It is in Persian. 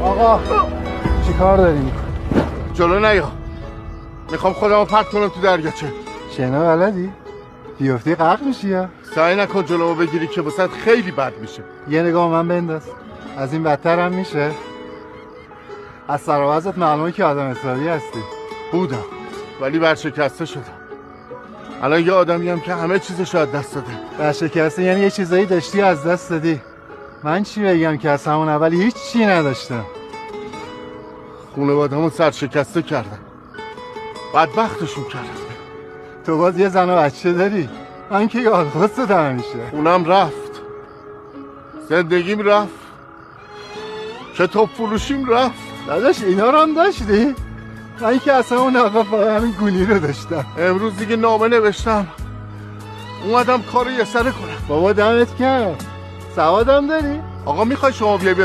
آقا چی کار داریم؟ جلو نیا، میخوام خودمو پرت کنم تو دریاچه. شنا بلدی؟ بیفتی غرق میشی یا؟ سعی نکن جلومو بگیری که واسه خیلی بد میشه. یه نگاه من بنداز، از این بدتر هم میشه. از سر و وضعت معلومه که آدم حسابی هستی. بودم ولی برشکسته شدم. الان یه آدمیم که همه چیزش از دست داده. برشکسته یعنی یه چیزایی داشتی از دست دادی. من چی بگم که از همون اولی هیچ چی نداشتم. خانواده‌مو سرشکسته کردم، بدبختشون کردم. تو باز یه زن و بچه داری، من که یاد خواست همیشه. خونم رفت، زندگیم رفت، کتاب فروشیم رفت. داداش اینا رو هم داشتی؟ من که اصلا اون اول فقط همین گونی رو داشتم. امروز دیگه نامه نوشتم، اومدم کارو یه سره کنم. بابا دمت کرد. سوادم داری؟ آقا میخوای شما بیای